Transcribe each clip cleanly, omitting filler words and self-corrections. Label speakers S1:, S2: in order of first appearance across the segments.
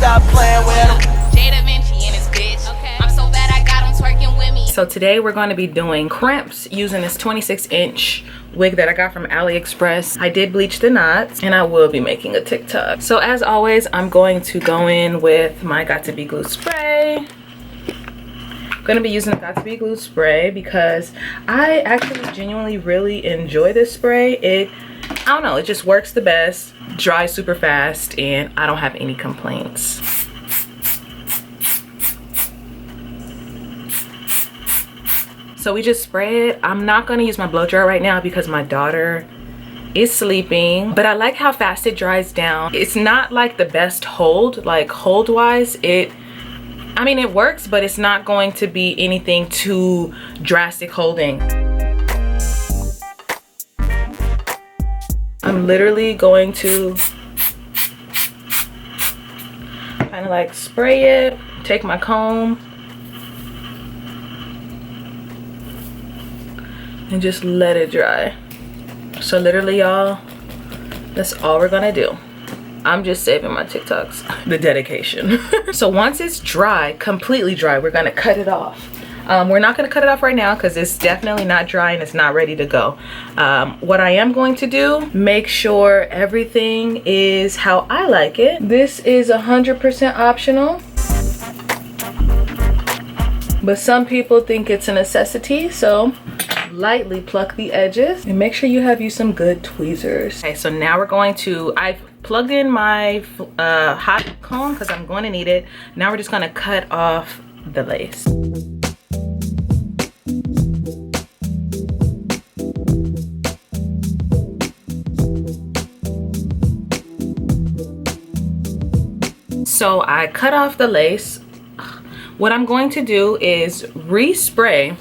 S1: stop playing with him.
S2: Davinci and his bitch. Okay. I'm so bad I got him twerking with me.
S3: So today we're going to be doing crimps using this 26-inch wig that I got from Aliexpress. I did bleach the knots and I will be making a TikTok. So as always, I'm going to go in with my Got to Be Glue spray. I'm going to be using the Got to Be Glue spray because I actually genuinely really enjoy this spray. I don't know, it just works the best, dries super fast, and I don't have any complaints. So we just spray it. I'm not going to use my blow dryer right now because my daughter is sleeping, but I like how fast it dries down. It's not like the best hold, like hold wise. I mean, it works, but it's not going to be anything too drastic holding. I'm literally going to kind of like spray it, take my comb, and just let it dry. So literally, y'all, that's all we're gonna do. I'm just saving my TikToks, the dedication. So once it's dry, completely dry, we're gonna cut it off. We're not gonna cut it off right now because it's definitely not dry and it's not ready to go. What I am going to do, make sure everything is how I like it. This is 100% optional, but some people think it's a necessity, so lightly pluck the edges and make sure you have some good tweezers. Okay, so now we're going to, I've plugged in my hot comb because I'm going to need it. Now we're just going to cut off the lace. So I cut off the lace. What I'm going to do is respray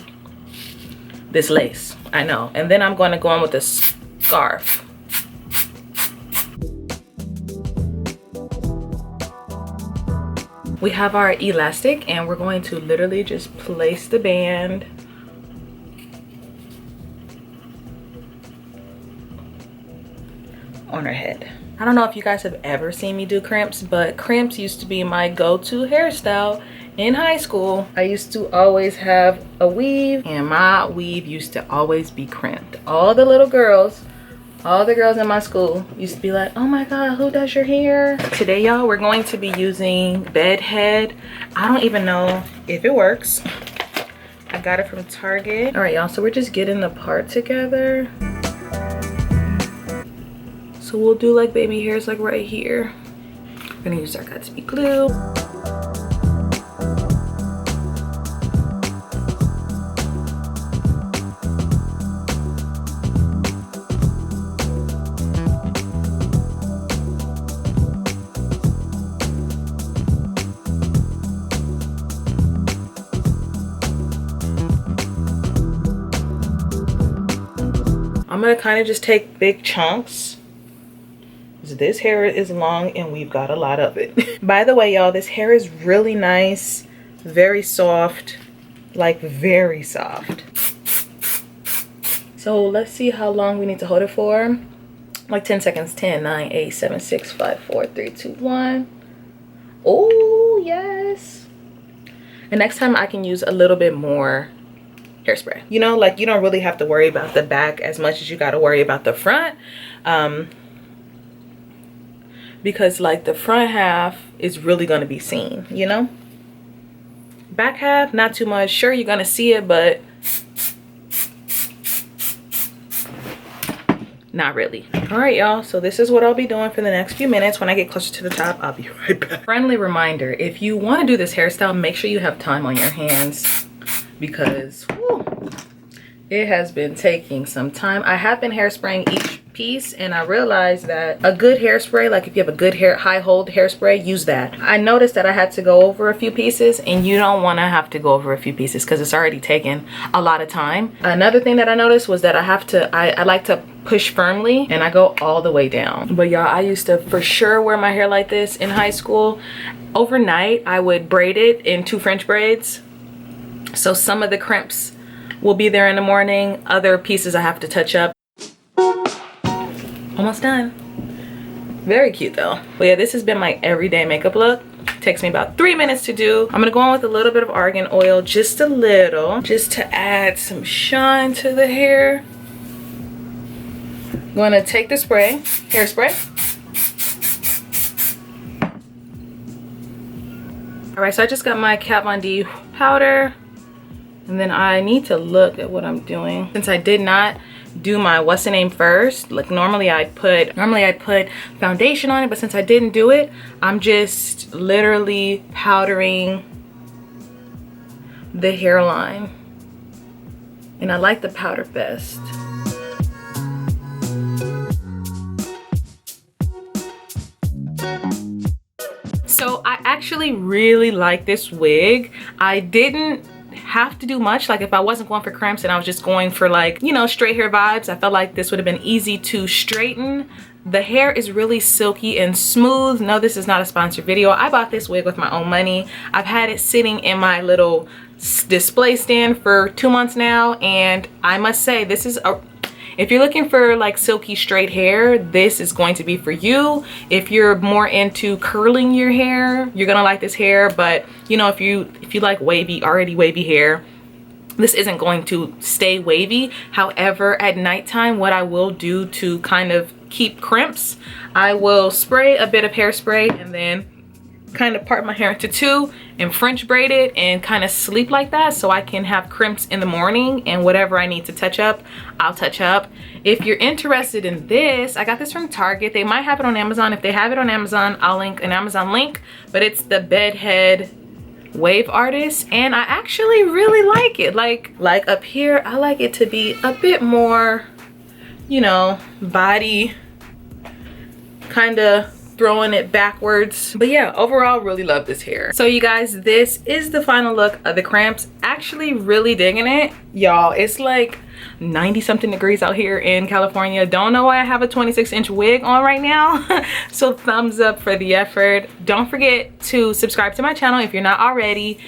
S3: this lace, I know, and then I'm going to go in with a scarf. We have our elastic and we're going to literally just place the band on her head. I don't know if you guys have ever seen me do crimps, but crimps used to be my go-to hairstyle in high school. I used to always have a weave and my weave used to always be crimped. All the little girls, all the girls in my school used to be like, oh my god, who does your hair? Today, y'all, we're going to be using bed head. I don't even know if it works. I got it from Target. All right, y'all, so we're just getting the part together. So we'll do like baby hairs like right here. We're gonna use our Got to Be Glue. I'm gonna kind of just take big chunks. This hair is long and we've got a lot of it. By the way, y'all, this hair is really nice, very soft, like very soft. So let's see how long we need to hold it for. Like 10 seconds. 10, 9, 8, 7, 6, 5, 4, 3, 2, 1. Oh, yes. And next time I can use a little bit more hairspray. You know, like you don't really have to worry about the back as much as you got to worry about the front. Because like the front half is really going to be seen, you know? Back half, not too much. Sure, you're going to see it, but not really. All right, y'all, so this is what I'll be doing for the next few minutes. When I get closer to the top, I'll be right back. Friendly reminder, if you want to do this hairstyle, make sure you have time on your hands because whew, it has been taking some time. I have been hairspraying each piece and I realized that a good hairspray, like if you have a good high hold hairspray, use that. I noticed that I had to go over a few pieces and you don't want to have to go over a few pieces because it's already taken a lot of time. Another thing that I noticed was that I like to push firmly and I go all the way down. But y'all, I used to for sure wear my hair like this in high school. Overnight I would braid it in 2 French braids, so some of the crimps will be there in the morning, other pieces I have to touch up. Almost done. Very cute though. But yeah, this has been my everyday makeup look. Takes me about 3 minutes to do. I'm gonna go on with a little bit of argan oil, just a little, just to add some shine to the hair. I'm gonna take the spray, hairspray. All right, so I just got my Kat Von D powder, and then I need to look at what I'm doing. Since I did not do my what's the name first, like normally I'd put foundation on it, but since I didn't do it, I'm just literally powdering the hairline, and I like the powder best. So I actually really like this wig. I didn't have to do much. Like if I wasn't going for crimps and I was just going for like, you know, straight hair vibes, I felt like this would have been easy to straighten. The hair is really silky and smooth. No, this is not a sponsored video. I bought this wig with my own money. I've had it sitting in my little display stand for 2 months now, and I must say this is a, if you're looking for like silky straight hair, this is going to be for you. If you're more into curling your hair, you're gonna like this hair. But you know, if you like wavy, already wavy hair, this isn't going to stay wavy. However, at nighttime, what I will do to kind of keep crimps, I will spray a bit of hairspray and then kind of part my hair into two and French braid it and kind of sleep like that, so I can have crimps in the morning, and whatever I need to touch up, I'll touch up. If you're interested in this, I got this from Target. They might have it on Amazon. If they have it on Amazon, I'll link an Amazon link, but it's the Bedhead Wave Artist, and I actually really like it. Like up here, I like it to be a bit more, you know, body, kind of throwing it backwards. But yeah, overall really love this hair. So you guys, this is the final look of the crimps. Actually really digging it, y'all. It's like 90 something degrees out here in California. Don't know why I have a 26-inch wig on right now. So thumbs up for the effort. Don't forget to subscribe to my channel if you're not already.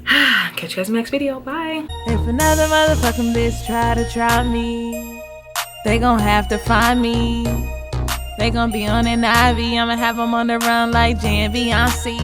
S3: Catch you guys in the next video. Bye.
S1: If another motherfucking bitch try to try me, they gon' have to find me. They gon' be on an IV. I'ma have them on the run like J and Beyonce.